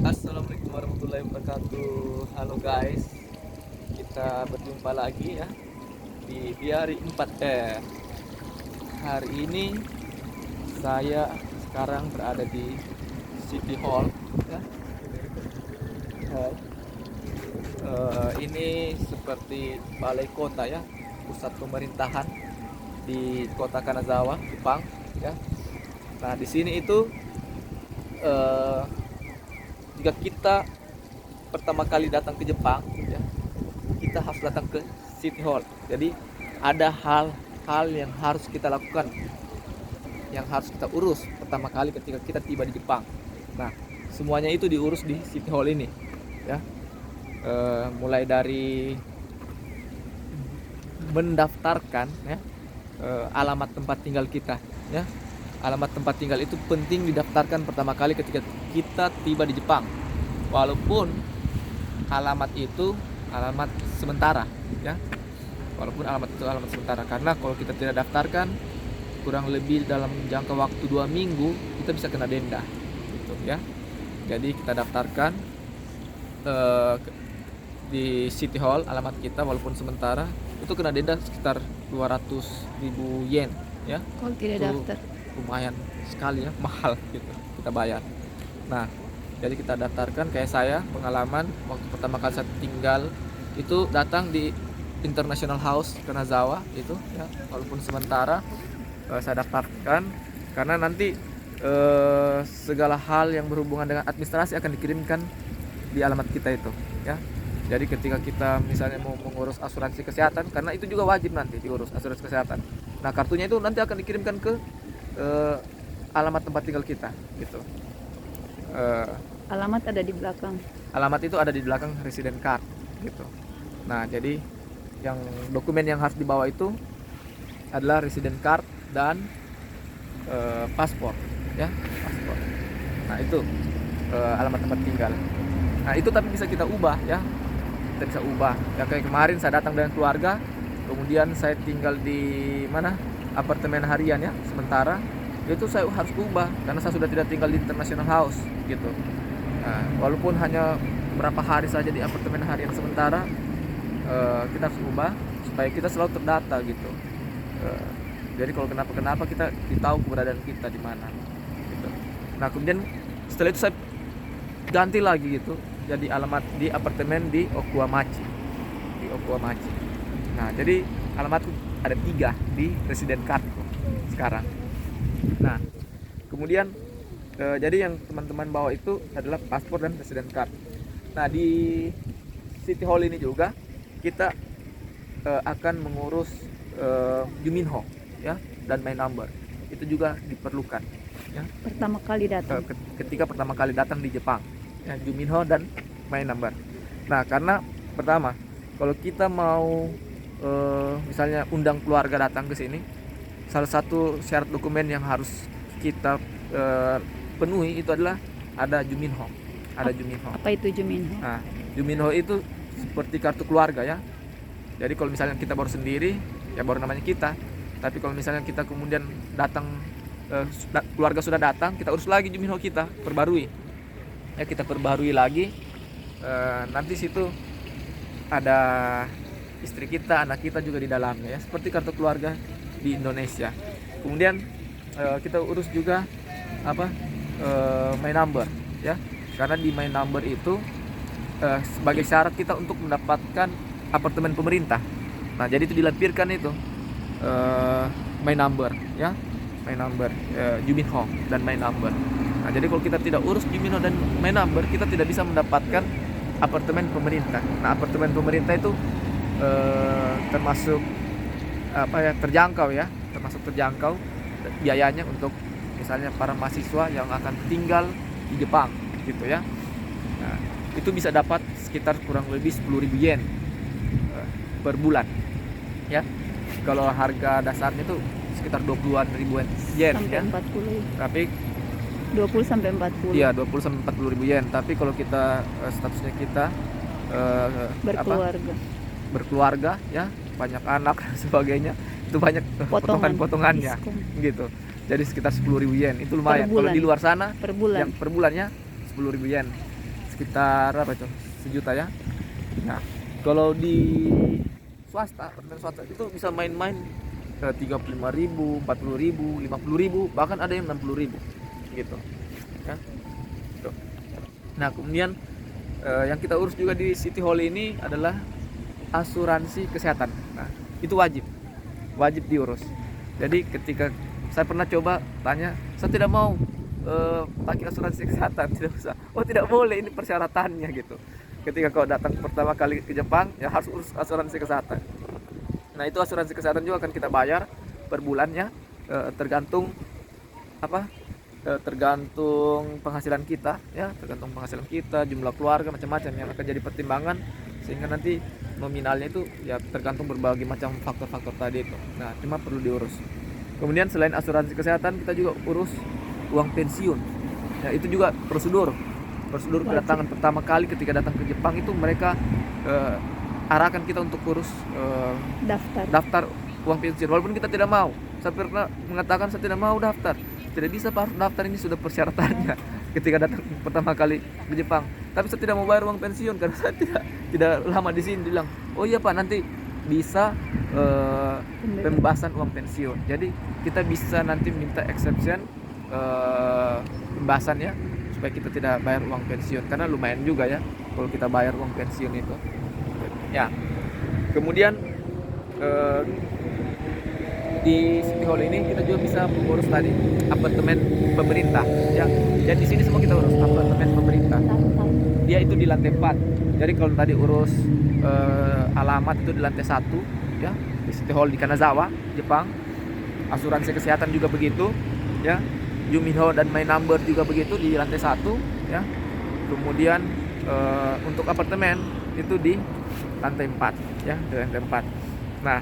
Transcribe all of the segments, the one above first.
Assalamualaikum warahmatullahi wabarakatuh. Halo guys, kita berjumpa lagi ya di hari 4 Hari ini saya sekarang berada di City Hall ya. Ini seperti balai kota ya, pusat pemerintahan di kota Kanazawa, Jepang ya. Nah, di sini itu eh, jika kita pertama kali datang ke Jepang ya, kita harus datang ke City Hall. Jadi ada hal-hal yang harus kita lakukan, yang harus kita urus pertama kali ketika kita tiba di Jepang. Nah, semuanya itu diurus di City Hall ini ya. Mulai dari mendaftarkan ya, alamat tempat tinggal kita ya. Alamat tempat tinggal itu penting didaftarkan pertama kali ketika kita tiba di Jepang, walaupun alamat itu alamat sementara ya, walaupun alamat itu alamat sementara, karena kalau kita tidak daftarkan kurang lebih dalam jangka waktu 2 minggu kita bisa kena denda gitu ya. Jadi kita daftarkan di City Hall alamat kita, walaupun sementara itu kena denda sekitar 200.000 yen ya. Kalau tidak Itu daftar, lumayan sekali ya, mahal gitu kita bayar. Nah, jadi kita daftarkan. Kayak saya pengalaman waktu pertama kali saya tinggal itu datang di International House Kanazawa itu ya, walaupun sementara saya daftarkan karena nanti segala hal yang berhubungan dengan administrasi akan dikirimkan di alamat kita itu ya. Jadi ketika kita misalnya mau mengurus asuransi kesehatan, karena itu juga wajib nanti diurus asuransi kesehatan. Nah, kartunya itu nanti akan dikirimkan ke alamat tempat tinggal kita gitu. alamat ada di belakang. Alamat itu ada di belakang resident card gitu. Nah, jadi yang dokumen yang harus dibawa itu adalah resident card dan paspor ya, paspor. Nah, itu alamat tempat tinggal. Nah, itu tapi bisa kita ubah ya. Kita bisa ubah. Ya kayak kemarin saya datang dengan keluarga, kemudian saya tinggal di mana? Apartemen harian ya, sementara. Itu saya harus ubah karena saya sudah tidak tinggal di International House gitu. Nah, walaupun hanya berapa hari saja di apartemen harian sementara, kita harus ubah supaya kita selalu terdata gitu. Jadi kalau kenapa kita tahu keberadaan kita di mana gitu. Nah, kemudian setelah itu saya ganti lagi gitu, jadi alamat di apartemen di Okuamachi, di Okuamachi. Nah, jadi alamatku ada 3 di resident card sekarang. Nah, kemudian jadi yang teman-teman bawa itu adalah paspor dan resident card. Nah, di City Hall ini juga kita akan mengurus Juminho ya, dan my number. Itu juga diperlukan ya. Pertama kali datang. Ketika pertama kali datang di Jepang ya, Juminho dan my number. Nah, karena pertama kalau kita mau misalnya undang keluarga datang ke sini, salah satu syarat dokumen yang harus kita penuhi itu adalah ada Juminho. Ada Juminho. Apa itu Juminho? Nah, Juminho itu seperti kartu keluarga ya. Jadi kalau misalnya kita baru sendiri, ya baru namanya kita. Tapi kalau misalnya kita kemudian datang, keluarga sudah datang, kita urus lagi Juminho kita, perbarui. Ya, kita perbarui lagi. Nanti situ ada istri kita, anak kita juga di dalamnya ya, seperti kartu keluarga di Indonesia. Kemudian kita urus juga apa, my number ya, karena di my number itu sebagai syarat kita untuk mendapatkan apartemen pemerintah. Nah, jadi itu dilampirkan itu my number ya, my number, Juminho dan my number. Nah, jadi kalau kita tidak urus Juminho dan my number, kita tidak bisa mendapatkan apartemen pemerintah. Nah, apartemen pemerintah itu termasuk apa ya, terjangkau ya, termasuk terjangkau biayanya untuk misalnya para mahasiswa yang akan tinggal di Jepang gitu ya. Nah, itu bisa dapat sekitar kurang lebih 10.000 yen per bulan ya. Kalau harga dasarnya itu sekitar 20-an ribuan yen Sampai ya. 40. Tapi 20 sampai 40. iya, 20 sampai 40 ribu yen. Tapi kalau kita statusnya kita Berkeluarga. berkeluarga ya, banyak anak dan sebagainya, itu banyak potongan-potongannya gitu. Jadi sekitar 10.000 yen itu lumayan. Kalau di luar sana per bulan. yang per bulannya 10.000 yen sekitar apa itu, 1 juta ya. Nah kalau di swasta, apartemen swasta itu bisa main-main ke 35.000, 40.000, 50.000, bahkan ada yang 60.000 gitu ya. Tuh. Nah kemudian yang kita urus juga di City Hall ini adalah asuransi kesehatan. Nah itu wajib diurus. Jadi ketika saya pernah coba tanya, saya tidak mau pakai asuransi kesehatan, tidak usah. Oh tidak boleh, ini persyaratannya gitu. Ketika kau datang pertama kali ke Jepang ya harus urus asuransi kesehatan. Nah itu asuransi kesehatan juga akan kita bayar per bulannya, tergantung apa, tergantung penghasilan kita ya, tergantung penghasilan kita, jumlah keluarga, macam-macam yang akan jadi pertimbangan, sehingga nanti nominalnya itu ya tergantung berbagai macam faktor-faktor tadi itu. Nah cuma perlu diurus. Kemudian selain asuransi kesehatan kita juga urus uang pensiun ya, itu juga prosedur kedatangan pertama kali ketika datang ke Jepang itu mereka arahkan kita untuk urus daftar uang pensiun, walaupun kita tidak mau. Saya pernah mengatakan saya tidak mau daftar, tidak bisa Pak, harus daftar, ini sudah persyaratannya ketika datang pertama kali ke Jepang. Tapi saya tidak mau bayar uang pensiun karena saya tidak lama di sini. Bilang, oh iya Pak, nanti bisa pembebasan uang pensiun. Jadi kita bisa nanti minta exception pembahasan ya, supaya kita tidak bayar uang pensiun, karena lumayan juga ya kalau kita bayar uang pensiun itu ya. Kemudian di City Hall ini kita juga bisa mengurus tadi apartemen pemerintah ya. Jadi di sini semua kita urus apartemen pemerintah, dia itu di lantai 4. Jadi kalau tadi urus alamat itu di lantai 1 ya, di City Hall di Kanazawa, Jepang. Asuransi kesehatan juga begitu ya, Yuminho dan My Number juga begitu di lantai 1 ya. Kemudian untuk apartemen itu di lantai 4 ya, di lantai 4. Nah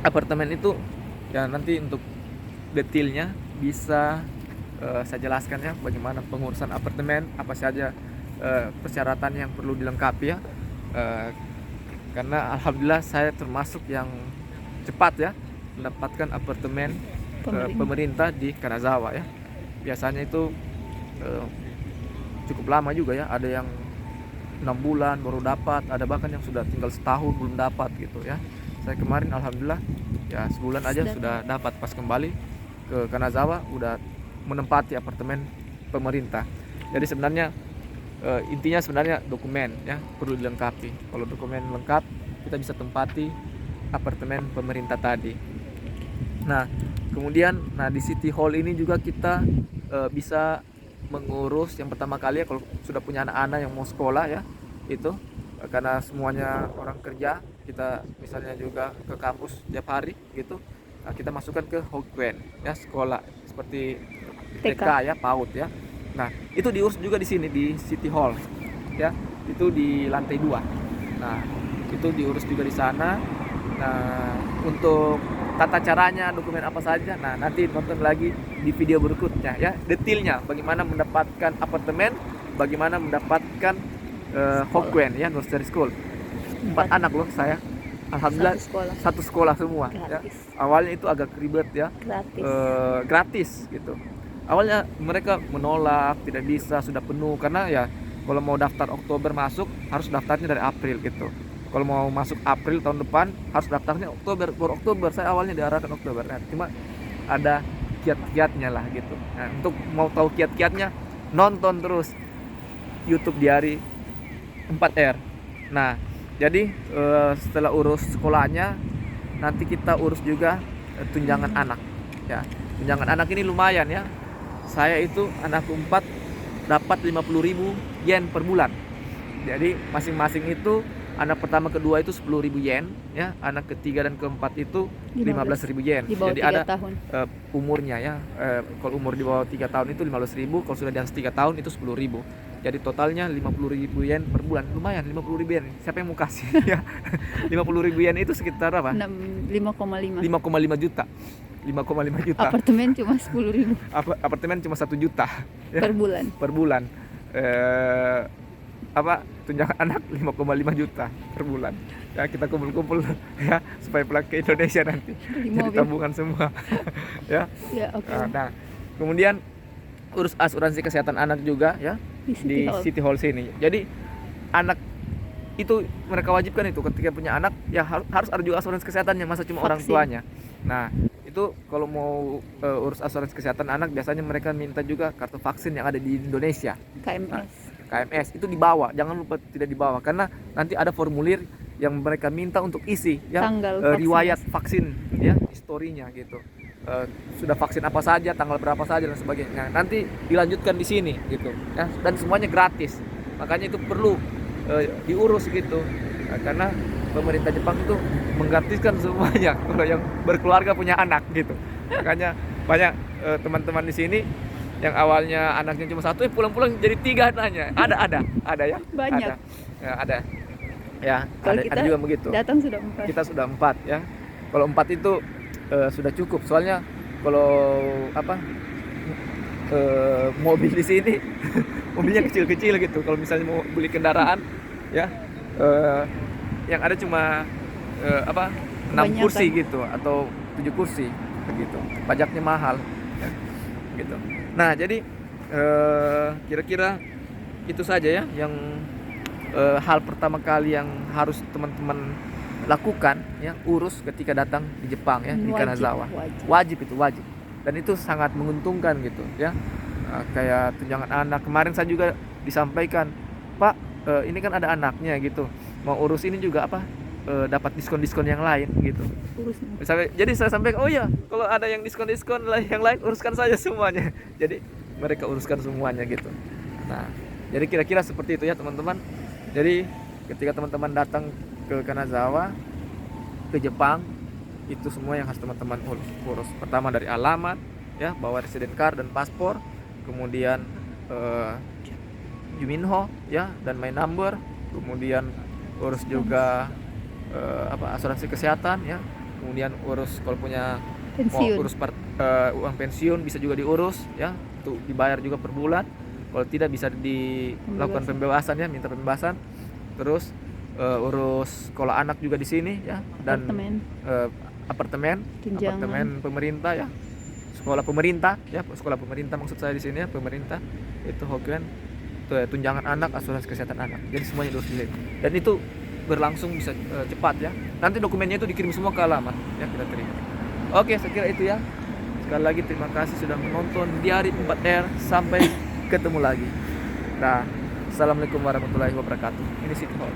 apartemen itu ya nanti untuk detailnya bisa saya jelaskan ya, bagaimana pengurusan apartemen, apa saja persyaratan yang perlu dilengkapi ya. Karena alhamdulillah saya termasuk yang cepat ya mendapatkan apartemen pemerintah di Kanazawa ya. Biasanya itu cukup lama juga ya, ada yang 6 bulan baru dapat, ada bahkan yang sudah tinggal setahun belum dapat gitu ya. Saya kemarin alhamdulillah ya sebulan aja sudah dapat, pas kembali ke Kanazawa udah menempati apartemen pemerintah. Jadi sebenarnya intinya sebenarnya dokumen ya perlu dilengkapi. Kalau dokumen lengkap kita bisa tempati apartemen pemerintah tadi. Nah kemudian di City Hall ini juga kita bisa mengurus yang pertama kali ya, kalau sudah punya anak-anak yang mau sekolah ya, itu karena semuanya orang kerja, kita misalnya juga ke kampus tiap hari gitu. Nah, kita masukkan ke Hokkuen ya, sekolah seperti TK ya, PAUD ya. Nah itu diurus juga di sini di City Hall ya, itu di lantai 2. Nah itu diurus juga di sana. Nah untuk tata caranya, dokumen apa saja, nah nanti nonton lagi di video berikutnya ya, detailnya bagaimana mendapatkan apartemen, bagaimana mendapatkan Hokkuen ya, nursery school. 4 anak loh saya, alhamdulillah satu sekolah semua ya. Awalnya itu agak ribet ya, gratis gitu. Awalnya mereka menolak, tidak bisa, sudah penuh, karena ya kalau mau daftar Oktober masuk harus daftarnya dari April gitu. Kalau mau masuk April tahun depan harus daftarnya Oktober, baru Oktober. Saya awalnya diarahkan Oktober. Nah, cuma ada kiat-kiatnya lah gitu. Nah, untuk mau tahu kiat-kiatnya, nonton terus YouTube Diari 4R. Nah, jadi setelah urus sekolahnya, nanti kita urus juga tunjangan anak. Ya, tunjangan anak ini lumayan ya. Saya itu anakku 4 dapat 50.000 yen per bulan. Jadi masing-masing itu, anak pertama kedua itu 10.000 yen ya, anak ketiga dan keempat itu 15.000 yen. Jadi ada umurnya ya, kalau umur di bawah 3 tahun itu 15.000, kalau sudah di atas 3 tahun itu 10.000. Jadi totalnya 50.000 yen per bulan. Lumayan 50.000 yen. Siapa yang mau kasih ya? 50.000 yen itu sekitar apa? 5,5 juta. 5,5 juta. Apartemen cuma 10.000. Apartemen cuma 1 juta ya? Per bulan. Tunjangan anak 5,5 juta per bulan ya, kita kumpul-kumpul ya supaya pulang ke Indonesia nanti jadi tabungan semua ya. Ya, okay. Nah kemudian urus asuransi kesehatan anak juga ya, di City Hall sini. Jadi anak itu mereka wajibkan itu ketika punya anak ya harus ada juga asuransi kesehatannya, masa cuma orang Vaksin. tuanya. Nah itu kalau mau urus asuransi kesehatan anak biasanya mereka minta juga kartu vaksin yang ada di Indonesia. Nah, KMS. KMS itu dibawa, jangan lupa tidak dibawa karena nanti ada formulir yang mereka minta untuk isi ya, Tanggal vaksinasi. riwayat vaksin ya, historinya gitu. Sudah vaksin apa saja, tanggal berapa saja dan sebagainya. Nanti dilanjutkan di sini gitu ya, dan semuanya gratis. Makanya itu perlu diurus gitu. Nah, karena pemerintah Jepang itu menggratiskan semuanya kalau yang berkeluarga punya anak gitu. Makanya banyak teman-teman di sini yang awalnya anaknya cuma satu, pulang-pulang jadi 3 anaknya. Ada ya. Banyak. Ada. Ya, Kalau ada kita juga begitu. datang sudah 4. Kita sudah 4 ya. Kalau 4 itu sudah cukup. Soalnya kalau mobil di sini mobilnya kecil-kecil gitu. Kalau misalnya mau beli kendaraan ya, yang ada cuma 6 Kebanyakan. kursi gitu atau 7 kursi begitu. Pajaknya mahal ya, gitu. Nah, jadi kira-kira itu saja ya yang hal pertama kali yang harus teman-teman lakukan ya, urus ketika datang di Jepang ya, di Kanazawa. Wajib. Dan itu sangat menguntungkan gitu ya. Kayak tunjangan anak. Kemarin saya juga disampaikan, Pak, ini kan ada anaknya gitu. Mau urus ini juga dapat diskon-diskon yang lain gitu. Urus. Jadi saya sampaikan, oh ya, kalau ada yang diskon-diskon yang lain uruskan saja semuanya. Jadi mereka uruskan semuanya gitu. Nah, jadi kira-kira seperti itu ya teman-teman. Jadi ketika teman-teman datang ke Kanazawa, ke Jepang, itu semua yang harus teman-teman urus. Pertama dari alamat ya, bawa resident card dan paspor, kemudian Juminho ya dan my number, kemudian urus juga asuransi kesehatan ya, kemudian urus kalau punya mau Pensiun. urus uang pensiun bisa juga diurus ya, untuk dibayar juga per bulan. Kalau tidak bisa dilakukan pembebasan ya, minta pembebasan. Terus urus sekolah anak juga di sini ya, dan apartemen pemerintah ya, sekolah pemerintah maksud saya di sini ya, pemerintah itu hoken, tunjangan anak, asuransi kesehatan anak. Jadi semuanya diurus di sini. Dan itu berlangsung bisa cepat ya. Nanti dokumennya itu dikirim semua ke alamat ya, kita terima. Oke, saya kira itu ya. Sekali lagi terima kasih sudah menonton Diari 4R. Sampai ketemu lagi. Nah, assalamualaikum warahmatullahi wabarakatuh. Ini City Hall.